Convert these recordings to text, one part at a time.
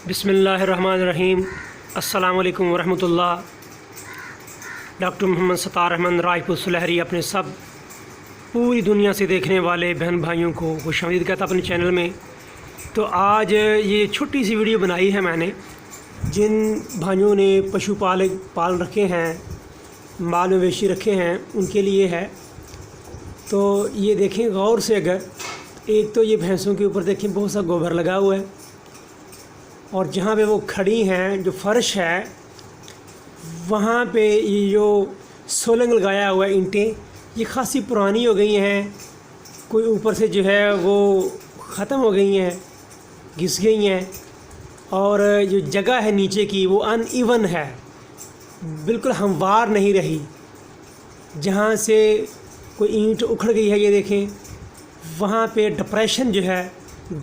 بسم اللہ الرحمن الرحیم۔ السلام علیکم ورحمۃ اللہ۔ ڈاکٹر محمد ستار احمد راجپوت سلہری اپنے سب پوری دنیا سے دیکھنے والے بہن بھائیوں کو خوش آمدید کہتا اپنے چینل میں۔ تو آج یہ چھوٹی سی ویڈیو بنائی ہے میں نے، جن بھائیوں نے پشو پال رکھے ہیں، مال مویشی رکھے ہیں، ان کے لیے ہے۔ تو یہ دیکھیں غور سے، اگر ایک تو یہ بھینسوں کے اوپر دیکھیں بہت سا گوبر لگا ہوا ہے، اور جہاں پہ وہ کھڑی ہیں جو فرش ہے وہاں پہ یہ جو سولنگ لگایا ہوا ہے، اینٹیں یہ خاصی پرانی ہو گئی ہیں، کوئی اوپر سے جو ہے وہ ختم ہو گئی ہیں، گھس گئی ہیں، اور جو جگہ ہے نیچے کی وہ ان ایون ہے، بالکل ہموار نہیں رہی۔ جہاں سے کوئی اینٹ اکھڑ گئی ہے، یہ دیکھیں وہاں پہ ڈپریشن جو ہے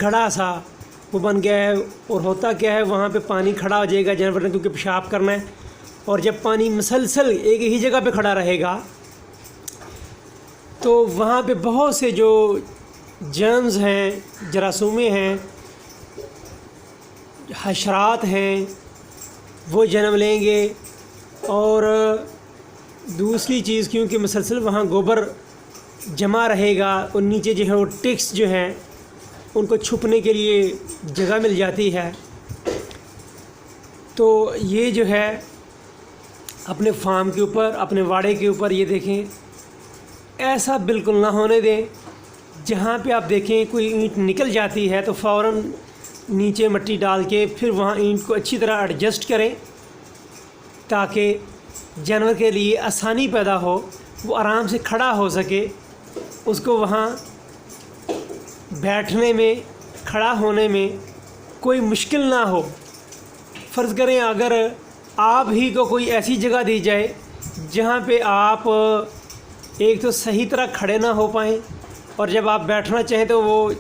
گڑھا سا وہ بن گیا ہے، اور ہوتا کیا ہے وہاں پہ پانی کھڑا ہو جائے گا جانور نے، کیونکہ پیشاب کرنا ہے، اور جب پانی مسلسل ایک ہی جگہ پہ کھڑا رہے گا تو وہاں پہ بہت سے جو جرمز ہیں، جراثومیں ہیں، حشرات ہیں، وہ جنم لیں گے۔ اور دوسری چیز، کیونکہ مسلسل وہاں گوبر جمع رہے گا، اور نیچے جو ہے وہ ٹکس جو ہیں ان کو چھپنے کے لیے جگہ مل جاتی ہے۔ تو یہ جو ہے اپنے فارم کے اوپر، اپنے واڑے کے اوپر یہ دیکھیں ایسا بالکل نہ ہونے دیں۔ جہاں پہ آپ دیکھیں کوئی اینٹ نکل جاتی ہے تو فوراً نیچے مٹی ڈال کے پھر وہاں اینٹ کو اچھی طرح ایڈجسٹ کریں، تاکہ جانور کے لیے آسانی پیدا ہو، وہ آرام سے کھڑا ہو سکے، اس کو وہاں بیٹھنے میں، کھڑا ہونے میں کوئی مشکل نہ ہو۔ فرض کریں اگر آپ ہی کو کوئی ایسی جگہ دی جائے جہاں پہ آپ ایک تو صحیح طرح کھڑے نہ ہو پائیں، اور جب آپ بیٹھنا چاہیں تو وہ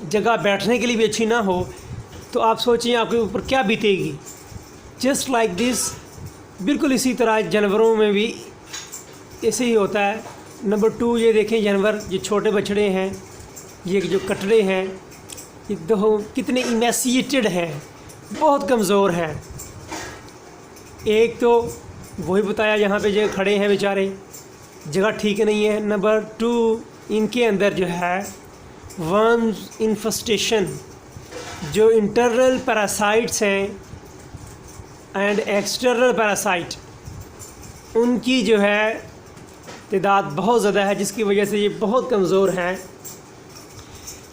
جگہ بیٹھنے کے لیے بھی اچھی نہ ہو، تو آپ سوچیں آپ کے اوپر کیا بیتے گی۔ جسٹ لائک دس، بالکل اسی طرح جانوروں میں بھی ایسے ہی ہوتا ہے۔ نمبر 2، یہ دیکھیں جانور جو چھوٹے بچڑے ہیں، یہ جو کٹڑے ہیں، یہ دو کتنے ایمیسیٹڈ ہیں، بہت کمزور ہیں۔ ایک تو وہی بتایا جہاں پہ جو کھڑے ہیں بیچارے، جگہ ٹھیک نہیں ہے۔ نمبر 2، ان کے اندر جو ہے ورمز انفسٹیشن، جو انٹرنل پیراسائٹس ہیں اینڈ ایکسٹرنل پیراسائٹ، ان کی جو ہے تعداد بہت زیادہ ہے، جس کی وجہ سے یہ بہت کمزور ہیں۔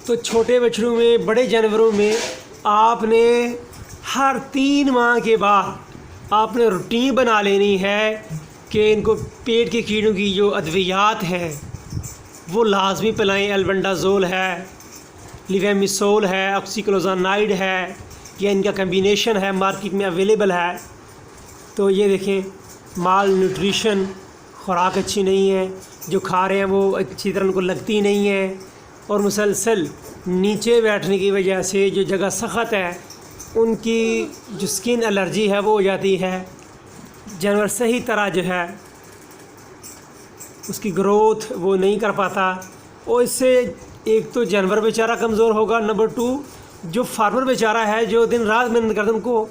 تو چھوٹے بچڑوں میں، بڑے جانوروں میں آپ نے ہر 3 ماہ کے بعد آپ نے روٹین بنا لینی ہے کہ ان کو پیٹ کے کیڑوں کی جو ادویات ہیں وہ لازمی پلائیں۔ البنڈازول ہے، لیویمیسول ہے، آکسیکلوزانائڈ ہے، یا ان کا کمبینیشن ہے، مارکیٹ میں اویلیبل ہے۔ تو یہ دیکھیں مال نیوٹریشن، خوراک اچھی نہیں ہے، جو کھا رہے ہیں وہ اچھی طرح ان کو لگتی نہیں ہے، اور مسلسل نیچے بیٹھنے کی وجہ سے جو جگہ سخت ہے ان کی جو سکن الرجی ہے وہ ہو جاتی ہے۔ جانور صحیح طرح جو ہے اس کی گروتھ وہ نہیں کر پاتا، اور اس سے ایک تو جانور بیچارہ کمزور ہوگا، نمبر 2 جو فارمر بیچارہ ہے جو دن رات محنت کرتا ہے ان کو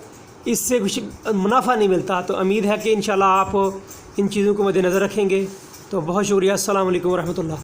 اس سے کچھ منافع نہیں ملتا۔ تو امید ہے کہ انشاءاللہ آپ ان چیزوں کو مد نظر رکھیں گے۔ تو بہت شکریہ، السلام علیکم ورحمۃ اللہ۔